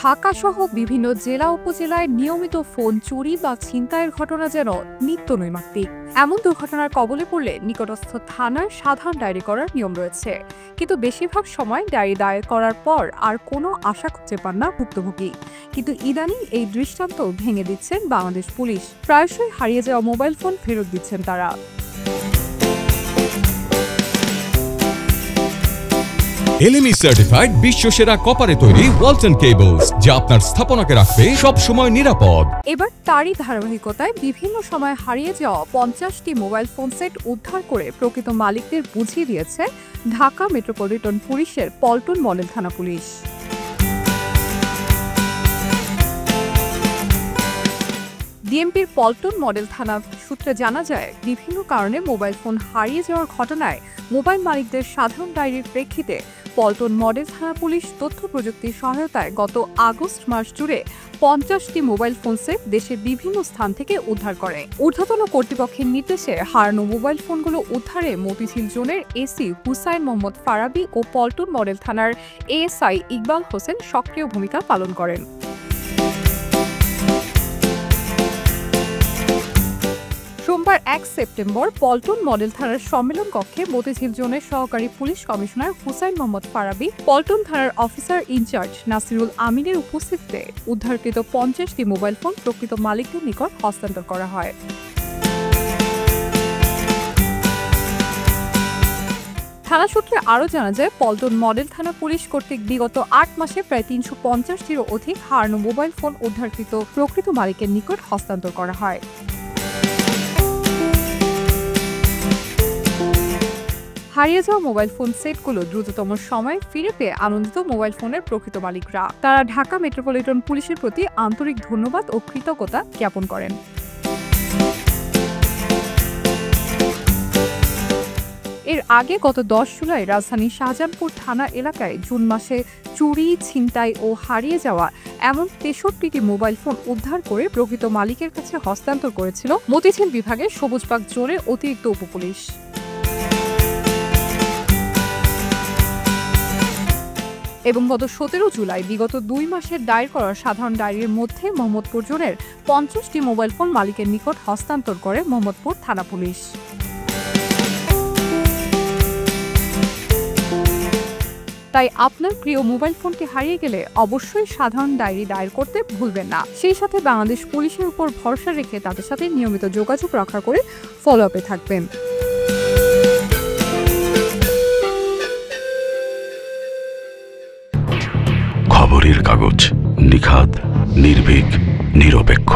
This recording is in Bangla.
ঢাকা সহ বিভিন্ন জেলা উপজেলায় নিয়মিত ফোন চুরি বা ছিনতাইয়ের ঘটনা যেন নিত্য নৈমিত্তিক। এমন দুর্ঘটনার কবলে পড়লে নিকটস্থ থানায় সাধারণ ডায়েরি করার নিয়ম রয়েছে, কিন্তু বেশিরভাগ সময় ডায়েরি দায়ের করার পর আর কোনো আশা খুঁজে পান না ভুক্তভোগী। কিন্তু ইদানিং এই দৃষ্টান্ত ভেঙে দিচ্ছেন বাংলাদেশ পুলিশ। প্রায়শই হারিয়ে যাওয়া মোবাইল ফোন ফেরত দিচ্ছেন তারা। LME সার্টিফাইড বিশ্বসেরা কপারে তৈরি ওয়ালটন কেবলস, যা আপনার স্থাপনাকে রাখবে সব সময় নিরাপদ। এবার তারই ধারাবাহিকতায় বিভিন্ন সময় হারিয়ে যাওয়া 50টি মোবাইল ফোন সেট উদ্ধার করে প্রকৃত মালিকদের বুঝিয়ে দিয়েছে ঢাকা মেট্রোপলিটন পুলিশের পল্টন মডেল থানা পুলিশ। ডিএমপির পল্টন মডেল থানা সূত্রে জানা যায়, বিভিন্ন কারণে মোবাইল ফোন হারিয়ে যাওয়ার ঘটনায় মোবাইল মালিকদের সাধারণ ডায়েরির প্রেক্ষিতে পল্টন মডেল থানা পুলিশ তথ্য প্রযুক্তির সহায়তায় গত আগস্ট মাস জুড়ে 50টি মোবাইল ফোন সেট দেশের বিভিন্ন স্থান থেকে উদ্ধার করে। ঊর্ধ্বতন কর্তৃপক্ষের নির্দেশে হারানো মোবাইল ফোনগুলো উদ্ধারে মতিঝিল জোনের এসি হুসাইন মোহাম্মদ ফারাবি ও পল্টন মডেল থানার এএসআই ইকবাল হোসেন সক্রিয় ভূমিকা পালন করেন। সোমবার 1 সেপ্টেম্বর পল্টন মডেল থানার সম্মেলন কক্ষে মতিঝিল জোনের সহকারী পুলিশ কমিশনার হুসাইন মোহাম্মদ ফারাবি, পল্টন থানার অফিসার ইনচার্জ নাসিরুল আমিনের উপস্থিতিতে উদ্ধারকৃত 50টি মোবাইল ফোন প্রকৃত মালিকদের নিকট হস্তান্তর করা হয়। থানা সূত্রে আরও জানা যায়, পল্টন মডেল থানা পুলিশ কর্তৃক বিগত 8 মাসে প্রায় 350টিরও অধিক হারানো মোবাইল ফোন উদ্ধারকৃত প্রকৃত মালিকের নিকট হস্তান্তর করা হয়। হারিয়ে যাওয়া মোবাইল ফোন সেটগুলো দ্রুততম সময়ে ফিরে পেয়ে আনন্দিত মোবাইল ফোনের প্রকৃত মালিকরা। তারা ঢাকা মেট্রোপলিটন পুলিশের প্রতি আন্তরিক ধন্যবাদ ও কৃতজ্ঞতা জ্ঞাপন করেন। এর আগে গত 10 জুলাই রাজধানীর শাহজাহানপুর থানা এলাকায় জুন মাসে চুরি, ছিনতাই ও হারিয়ে যাওয়া এমন 63টি মোবাইল ফোন উদ্ধার করে প্রকৃত মালিকের কাছে হস্তান্তর করেছিল মতিঝিল বিভাগের সবুজবাগ জোনের অতিরিক্ত উপপুলিশ। এবং গত 17 জুলাই বিগত 2 মাসের দায়ের করা সাধারণ ডায়েরির মধ্যে মোহাম্মদপুর জোনের 50টি মোবাইল ফোন মালিকের নিকট হস্তান্তর করে মোহাম্মদপুর থানা পুলিশ। তাই আপনার প্রিয় মোবাইল ফোনটি হারিয়ে গেলে অবশ্যই সাধারণ ডায়েরি দায়ের করতে ভুলবেন না। সেই সাথে বাংলাদেশ পুলিশের উপর ভরসা রেখে তাদের সাথে নিয়মিত যোগাযোগ রক্ষা করে ফলো আপে থাকবেন। খবরের কাগজ, নিখাত, নির্ভীক, নিরপেক্ষ।